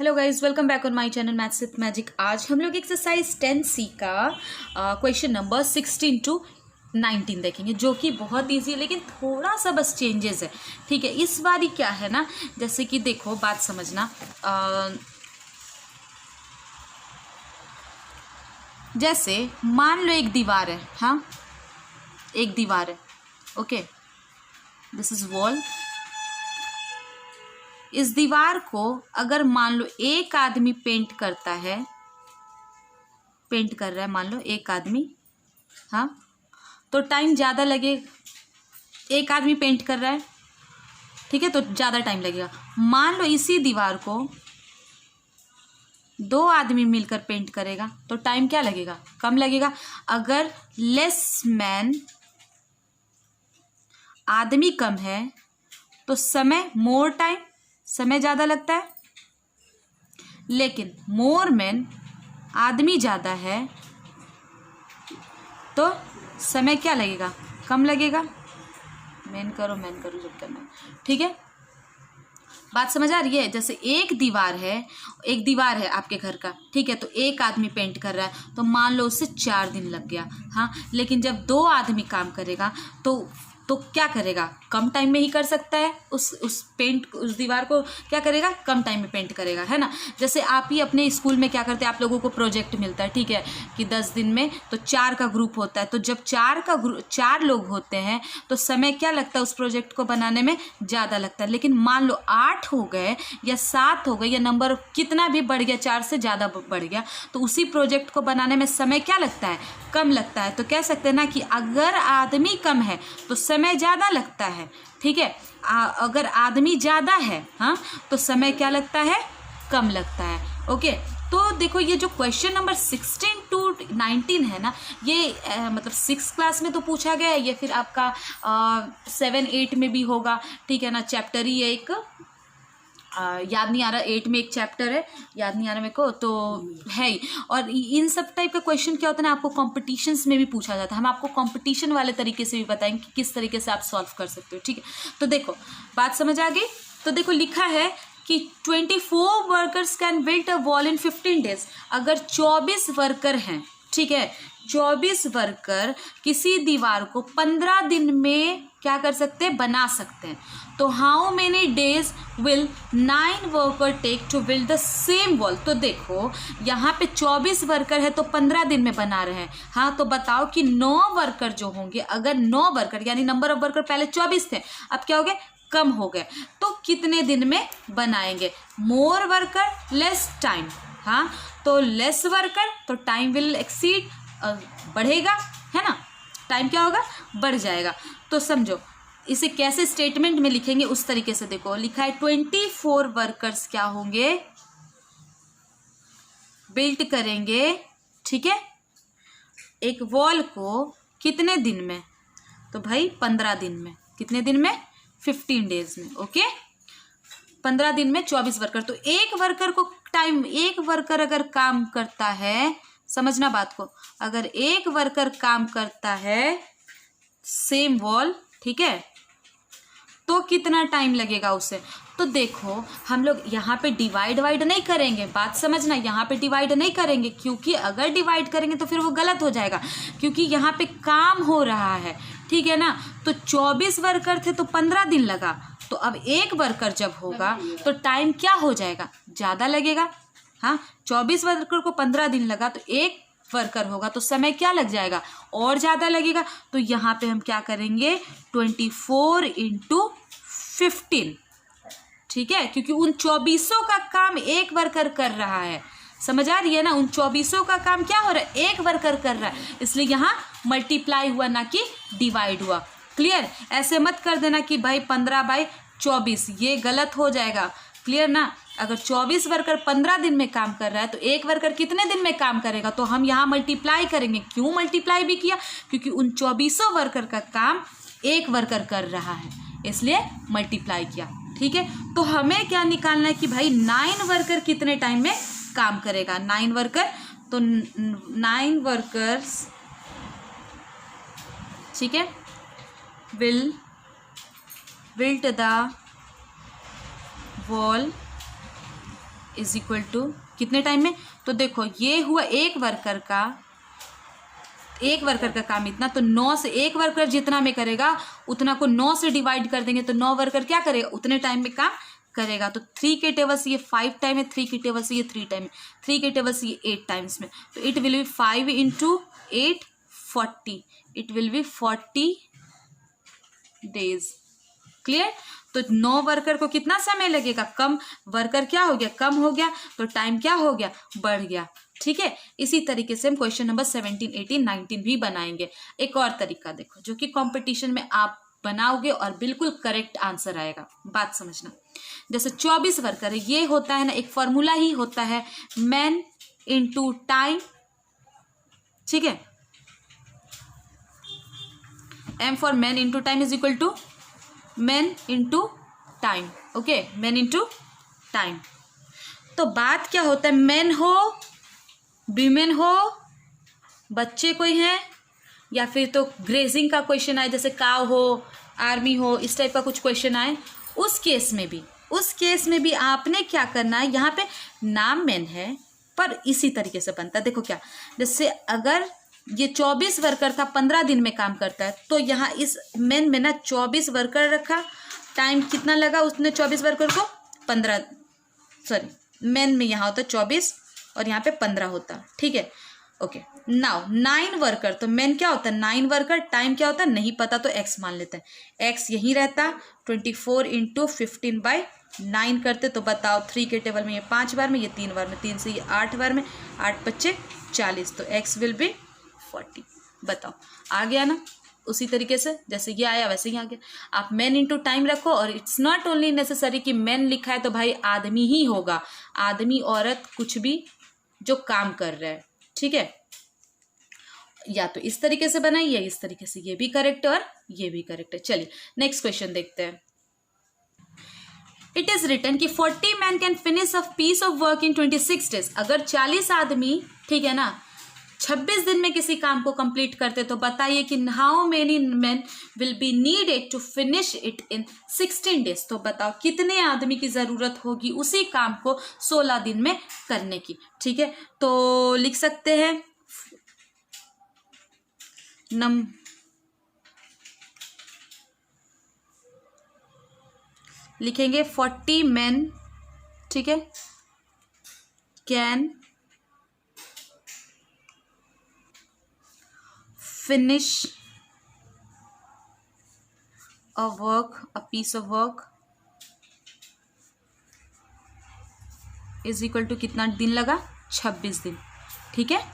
Hello guys, welcome back on my channel maths with magic. आज हम लोग exercise 10C का क्वेश्चन नंबर 16 to 19 देखेंगे, जो कि बहुत इजी है लेकिन थोड़ा सा बस चेंजेस है। ठीक है, इस बार ही क्या है ना, जैसे कि देखो बात समझना, जैसे मान लो एक दीवार है। हाँ, एक दीवार है, ओके, दिस इज वॉल। इस दीवार को अगर मान लो एक आदमी पेंट करता है, पेंट कर रहा है मान लो एक आदमी, हाँ, तो टाइम ज़्यादा लगे। एक आदमी पेंट कर रहा है, ठीक है, तो ज़्यादा टाइम लगेगा। मान लो इसी दीवार को दो आदमी मिलकर पेंट करेगा तो टाइम क्या लगेगा? कम लगेगा। अगर लेस मैन, आदमी कम है, तो समय मोर टाइम, समय ज़्यादा लगता है। लेकिन मोर मैन, आदमी ज़्यादा है, तो समय क्या लगेगा? कम लगेगा। मैन करो जब करना, ठीक है। बात समझ आ रही है? जैसे एक दीवार है आपके घर का, ठीक है, तो एक आदमी पेंट कर रहा है तो मान लो उससे 4 दिन लग गया। हाँ, लेकिन जब दो आदमी काम करेगा तो क्या करेगा? कम टाइम में ही कर सकता है। उस दीवार को क्या करेगा? कम टाइम में पेंट करेगा, है ना। जैसे आप ही अपने स्कूल में क्या करते हैं, आप लोगों को प्रोजेक्ट मिलता है, ठीक है, कि 10 दिन में तो 4 का ग्रुप होता है। तो जब 4 लोग होते हैं तो समय क्या लगता है? उस प्रोजेक्ट को बनाने में ज़्यादा लगता है। लेकिन मान लो 8 हो गए या 7 हो गए, या नंबर कितना भी बढ़ गया, 4 से ज़्यादा बढ़ गया, तो उसी प्रोजेक्ट को बनाने में समय क्या लगता है? कम लगता है। तो कह सकते हैं ना कि अगर आदमी कम है तो समय ज़्यादा लगता है, ठीक है। अगर आदमी ज़्यादा है, हाँ, तो समय क्या लगता है? कम लगता है। ओके, तो देखो ये जो क्वेश्चन नंबर 16 to 19 है ना, ये मतलब 6 क्लास में तो पूछा गया है, ये फिर आपका 7-8 में भी होगा, ठीक है ना। चैप्टर ही है एक, याद नहीं आ रहा, 8 में एक चैप्टर है, याद नहीं आ रहा मेरे को, तो है ही। और इन सब टाइप का क्वेश्चन क्या होता है ना, आपको कॉम्पिटिशन्स में भी पूछा जाता है। हम आपको कॉम्पिटिशन वाले तरीके से भी बताएंगे कि किस तरीके से आप सॉल्व कर सकते हो, ठीक है। तो देखो बात समझ आ गई। तो देखो लिखा है कि 24 workers can build a wall in 15 days. अगर 24 वर्कर हैं, ठीक है, 24 वर्कर किसी दीवार को 15 दिन में क्या कर सकते हैं? बना सकते हैं। तो how many days will 9 worker take to build the same wall? तो देखो यहाँ पे 24 वर्कर है तो 15 दिन में बना रहे हैं। हाँ, तो बताओ कि 9 वर्कर जो होंगे, अगर 9 वर्कर यानी नंबर ऑफ वर्कर पहले 24 थे, अब क्या हो गए? कम हो गए, तो कितने दिन में बनाएंगे? मोर वर्कर लेस टाइम। हाँ, तो लेस वर्कर तो टाइम विल एक्सीड, बढ़ेगा, है ना, टाइम क्या होगा? बढ़ जाएगा। तो समझो इसे कैसे स्टेटमेंट में लिखेंगे, उस तरीके से देखो लिखा है 24 वर्कर्स क्या होंगे? बिल्ड करेंगे, ठीक है, एक वॉल को कितने दिन में? तो भाई 15 दिन में। कितने दिन में? 15 डेज में। ओके, 15 दिन में 24 वर्कर। तो एक वर्कर को टाइम, एक वर्कर अगर काम करता है, समझना बात को, अगर एक वर्कर काम करता है सेम वॉल, ठीक है, तो कितना टाइम लगेगा उसे? तो देखो हम लोग यहाँ पे डिवाइड नहीं करेंगे, बात समझना, यहाँ पे डिवाइड नहीं करेंगे, क्योंकि अगर डिवाइड करेंगे तो फिर वो गलत हो जाएगा, क्योंकि यहाँ पे काम हो रहा है, ठीक है ना। तो 24 वर्कर थे तो 15 दिन लगा, तो अब एक वर्कर जब होगा तो टाइम क्या हो जाएगा? ज़्यादा लगेगा। हाँ, 24 वर्कर को 15 दिन लगा तो एक वर्कर होगा तो समय क्या लग जाएगा? और ज़्यादा लगेगा। तो यहाँ पे हम क्या करेंगे? 24 into 15, ठीक है, क्योंकि उन 24 का काम एक वर्कर कर रहा है। समझ आ रही है ना? उन 24 का काम क्या हो रहा है? एक वर्कर कर रहा है, इसलिए यहाँ मल्टीप्लाई हुआ ना कि डिवाइड हुआ। क्लियर? ऐसे मत कर देना कि भाई 15/24, ये गलत हो जाएगा। क्लियर ना? अगर 24 वर्कर 15 दिन में काम कर रहा है तो एक वर्कर कितने दिन में काम करेगा? तो हम यहाँ मल्टीप्लाई करेंगे। क्यों मल्टीप्लाई भी किया? क्योंकि उन 24 वर्कर का काम एक वर्कर कर रहा है, इसलिए मल्टीप्लाई किया, ठीक है। तो हमें क्या निकालना है कि भाई 9 वर्कर कितने टाइम में काम करेगा? 9 वर्कर, तो 9 वर्कर्स, ठीक है, will build the wall is equal to कितने टाइम में, तो देखो ये हुआ एक वर्कर का काम इतना, तो 9 से एक वर्कर जितना में करेगा उतना को 9 से डिवाइड कर देंगे, तो 9 वर्कर क्या करेगा, उतने टाइम में काम करेगा। तो 3 के टेबल से ये 5 टाइम है, 3 के टेबल से ये 3 टाइम है, 3 के टेबल से ये 8 टाइम्स में, तो it will be 5 × 8 40, it will be 40 days. Clear. तो 9 वर्कर को कितना समय लगेगा, कम वर्कर क्या हो गया, कम हो गया, तो टाइम क्या हो गया, बढ़ गया। ठीक है। इसी तरीके से हम क्वेश्चन नंबर 17, 18, 19 भी बनाएंगे। एक और तरीका देखो जो कि कंपटीशन में आप बनाओगे और बिल्कुल करेक्ट आंसर आएगा। बात समझना, जैसे 24 वर्कर है, ये होता है ना, एक फॉर्मूला ही होता है मैन इनटू टाइम। ठीक है, M for man into time is equal to man into time. Okay, man into time. तो बात क्या होता है, मैन हो, वीमेन हो, बच्चे कोई हैं, या फिर तो ग्रेजिंग का क्वेश्चन आए, जैसे काव हो, आर्मी हो, इस टाइप का कुछ क्वेश्चन आए, उस केस में भी आपने क्या करना है, यहाँ पे नाम मैन है पर इसी तरीके से बनता है। देखो क्या, जैसे अगर ये 24 वर्कर था, 15 दिन में काम करता है, तो यहाँ इस मैन में ना 24 वर्कर रखा, टाइम कितना लगा उसने 24 वर्कर को, 15, सॉरी मैन में यहाँ होता 24 और यहाँ पे 15 होता। ठीक है, ओके। नाउ 9 वर्कर, तो मैन क्या होता है 9 वर्कर, टाइम क्या होता है नहीं पता, तो x मान लेते हैं, x यहीं रहता, 24 × 15/9 करते, तो बताओ 3 के टेबल में ये 5 बार में, ये 3 बार में, 3 से ये 8 बार में, 8 × 5 = 40, तो x विल बी 40। बताओ आ गया ना। उसी तरीके से जैसे ये आया वैसे ही आ गया। आप मैन इनटू टाइम रखो, और इट्स नॉट ओनली नेसेसरी कि मैन लिखा है तो भाई आदमी ही होगा, आदमी औरत कुछ भी जो काम कर रहा है। ठीक है, या तो इस तरीके से बनाइए, इस तरीके से, ये भी करेक्ट है और ये भी करेक्ट है। चलिए नेक्स्ट क्वेश्चन देखते हैं। इट इज रिटन कि 40 man can finish a piece of work in 26 days. अगर 40 आदमी, ठीक है ना, 26 दिन में किसी काम को कंप्लीट करते, तो बताइए कि how many man will be needed to finish it in 16 days. तो बताओ कितने आदमी की ज़रूरत होगी उसी काम को 16 दिन में करने की। ठीक है, तो लिख सकते हैं लिखेंगे 40 मैन, ठीक है, can finish a piece of work is equal to कितना दिन लगा, 26 दिन। ठीक है,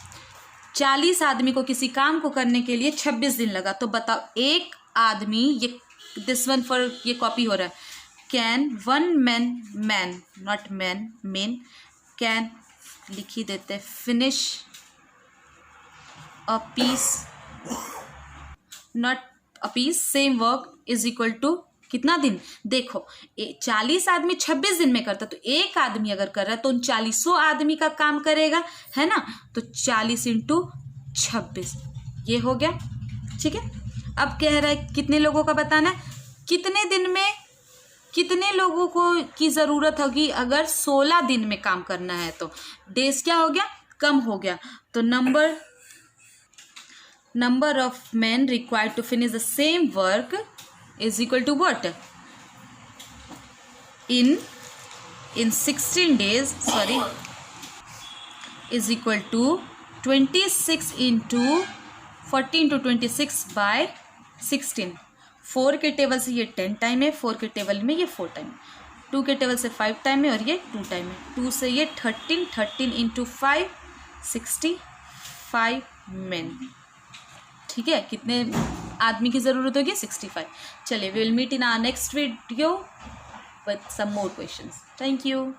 40 आदमी को किसी काम को करने के लिए 26 दिन लगा, तो बताओ एक आदमी, ये दिस वन फॉर ये कॉपी हो रहा है, can one man not men can लिख ही देते, finish a piece not a piece same work is equal to कितना दिन। देखो 40 आदमी 26 दिन में करता, तो एक आदमी अगर कर रहा है तो उन 40 आदमी का काम करेगा, है ना, तो 40 × 26 ये हो गया। ठीक है, अब कह रहा है कितने लोगों का बताना है, कितने दिन में कितने लोगों को की ज़रूरत होगी अगर 16 दिन में काम करना है, तो डेज क्या हो गया, कम हो गया, तो number of men required to finish the same work is equal to what, in 16 days, sorry, is equal to 26 × 14 × 26/16। 4 के टेबल से ये 10 टाइम है, 4 के टेबल में ये 4 टाइम है, 2 के टेबल से 5 टाइम है और ये 2 टाइम है, 2 से ये 13 × 5 65 men। ठीक है, कितने आदमी की ज़रूरत होगी, 65। चलिए, we will meet in our next video with some more questions. Thank you.